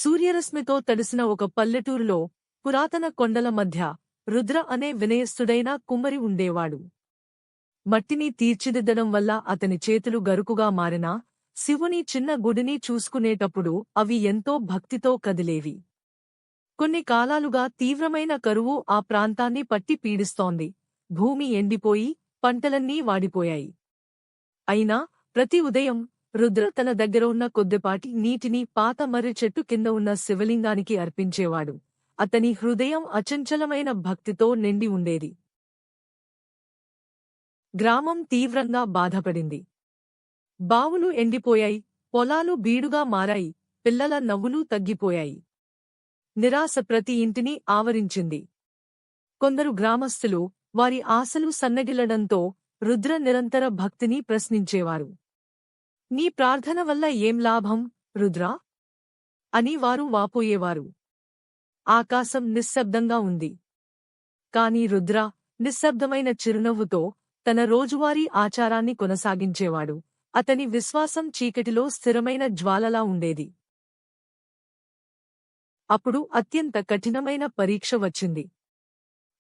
సూర్యరశ్మితో తడిసిన ఒక పల్లెటూరులో పురాతన కొండల మధ్య రుద్ర అనే వినయస్థుడైన కుమ్మరి ఉండేవాడు. మట్టిని తీర్చిదిద్దడం వల్ల అతని చేతులు గరుకుగా మారినా శివుని చిన్న గుడిని చూసుకునేటప్పుడు అవి ఎంతో భక్తితో కదిలేవి. కొన్ని కాలాలుగా తీవ్రమైన కరువు ఆ ప్రాంతాన్ని పట్టి పీడిస్తోంది. భూమి ఎండిపోయి పంటలన్నీ వాడిపోయాయి. అయినా ప్రతి ఉదయం రుద్ర తన దగ్గర ఉన్న కొద్దిపాటి నీటిని పాత మర్రి చెట్టు కింద ఉన్న శివలింగానికి అర్పించేవాడు. అతని హృదయం అచంచలమైన భక్తితో నిండి ఉండేది. గ్రామం తీవ్రంగా బాధపడింది. బావులు ఎండిపోయాయి, పొలాలు బీడుగా మారాయి, పిల్లల నవ్వులు తగ్గిపోయాయి. నిరాశ ప్రతి ఇంటిని ఆవరించింది. కొందరు గ్రామస్థులు వారి ఆశలు సన్నగిల్లడంతో రుద్ర నిరంతర భక్తిని ప్రశ్నించేవారు. నీ ప్రార్థన వల్ల ఏం లాభం, రుద్రా? అని వారు వాపోయేవారు. ఆకాశం నిశ్శబ్దంగా ఉంది. కాని రుద్ర నిశ్శబ్దమైన చిరునవ్వుతో తన రోజువారీ ఆచారాన్ని కొనసాగించేవాడు. అతని విశ్వాసం చీకటిలో స్థిరమైన జ్వాలలా ఉండేది. అప్పుడు అత్యంత కఠినమైన పరీక్ష వచ్చింది.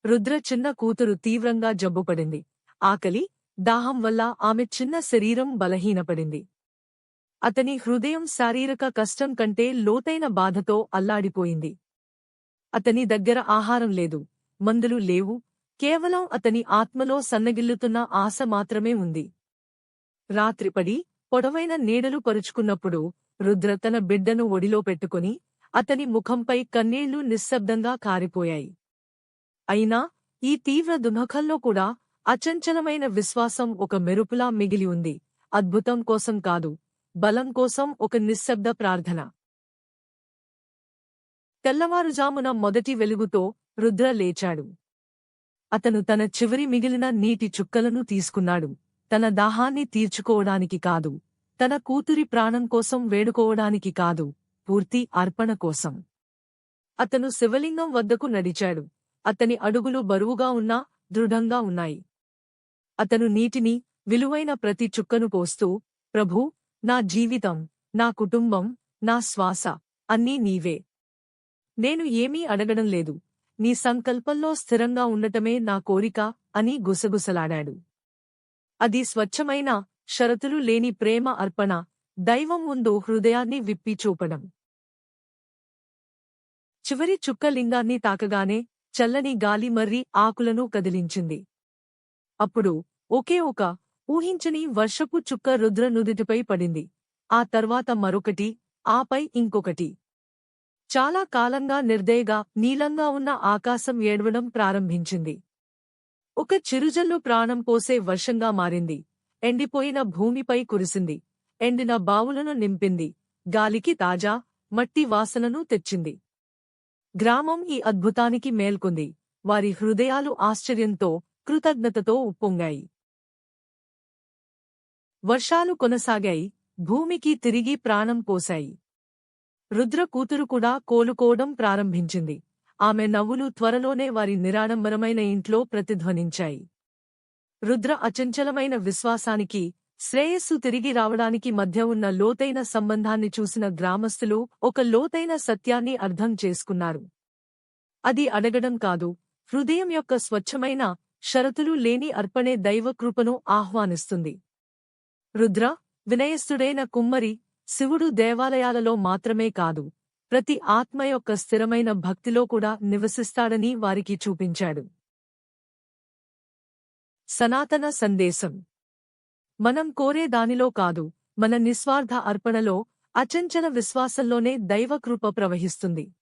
రుద్ర చిన్న కూతురు తీవ్రంగా జబ్బుపడింది. ఆకలి, దాహం వల్ల ఆమె చిన్న శరీరం బలహీనపడింది. అతని హృదయం శారీరక కష్టం కంటే లోతైన బాధతో అల్లాడిపోయింది. అతని దగ్గర ఆహారం లేదు, మందులు లేవు, కేవలం అతని ఆత్మలో సన్నగిల్లుతున్న ఆశ మాత్రమే ఉంది. రాత్రిపడి పొడవైన నీడలు పరుచుకున్నప్పుడు రుద్ర తన బిడ్డను ఒడిలో పెట్టుకుని అతని ముఖంపై కన్నీళ్లు నిశ్శబ్దంగా కారిపోయాయి. అయినా ఈ తీవ్ర దుఃఖంలో కూడా అచంచలమైన విశ్వాసం ఒక మెరుపులా మిగిలి ఉంది. అద్భుతం కోసం కాదు, బలం కోసం ఒక నిశ్శబ్ద ప్రార్థన. తెల్లవారుజామున మొదటి వెలుగుతో రుద్ర లేచాడు. అతను తన చివరి మిగిలిన నీటి చుక్కలను తీసుకున్నాడు. తన దాహాన్ని తీర్చుకోవడానికి కాదు, తన కూతురి ప్రాణం కోసం వేడుకోవడానికి కాదు, పూర్తి అర్పణ కోసం. అతను శివలింగం వద్దకు నడిచాడు. అతని అడుగులు బరువుగా ఉన్నా దృఢంగా ఉన్నాయి. అతను నీటిని, విలువైన ప్రతి చుక్కను పోస్తూ, ప్రభూ, నా జీవితం, నా కుటుంబం, నా శ్వాస అన్నీ నీవే. నేను ఏమీ అడగడం లేదు, నీ సంకల్పంలో స్థిరంగా ఉండటమే నా కోరిక అని గుసగుసలాడాడు. అది స్వచ్ఛమైన, షరతులు లేని ప్రేమ అర్పణ, దైవం ముందు హృదయాన్ని విప్పి చూపడం. చివరి చుక్క లింగాన్ని తాకగానే చల్లని గాలి మర్రి ఆకులను కదిలించింది. అప్పుడు ఒకే ఒక ఊహించని వర్షపు చుక్క రుద్ర నుదిటిపై పడింది. ఆ తర్వాత మరొకటి, ఆపై ఇంకొకటి. చాలా కాలంగా నిర్దయగా నీలంగా ఉన్న ఆకాశం ఏడవడం ప్రారంభించింది. ఒక చిరుజల్లు ప్రాణం పోసే వర్షంగా మారింది. ఎండిపోయిన భూమిపై కురిసింది. ఎండిన బావులను నింపింది. గాలికి తాజా, మట్టి వాసనను తెచ్చింది. గ్రామం ఈ అద్భుతానికి మేల్కొంది. వారి హృదయాలు ఆశ్చర్యంతో, కృతజ్ఞతతో ఉప్పొంగాయి. వర్షాలు కొనసాగాయి, భూమికి తిరిగి ప్రాణం పోశాయి. రుద్ర కూతురు కూడా కోలుకోవడం ప్రారంభించింది. ఆమె నవ్వులు త్వరలోనే వారి నిరాడంబరమైన ఇంట్లో ప్రతిధ్వనించాయి. రుద్ర అచంచలమైన విశ్వాసానికి, శ్రేయస్సు తిరిగి రావడానికి మధ్య ఉన్న లోతైన సంబంధాన్ని చూసిన గ్రామస్థులు ఒక లోతైన సత్యాన్ని అర్థం చేసుకున్నారు. అది అడగడం కాదు, హృదయం యొక్క స్వచ్ఛమైన, షరతులు లేని అర్పణే దైవకృపను ఆహ్వానిస్తుంది. రుద్ర, వినయస్థుడైన కుమ్మరి, శివుడు దేవాలయాలలో మాత్రమే కాదు, ప్రతి ఆత్మ యొక్క స్థిరమైన భక్తిలో కూడా నివసిస్తాడని వారికి చూపించాడు. సనాతన సందేశం. మనం కోరే దానిలో కాదు, మన నిస్వార్థ అర్పణలో, అచంచల విశ్వాసంలోనే దైవకృప ప్రవహిస్తుంది.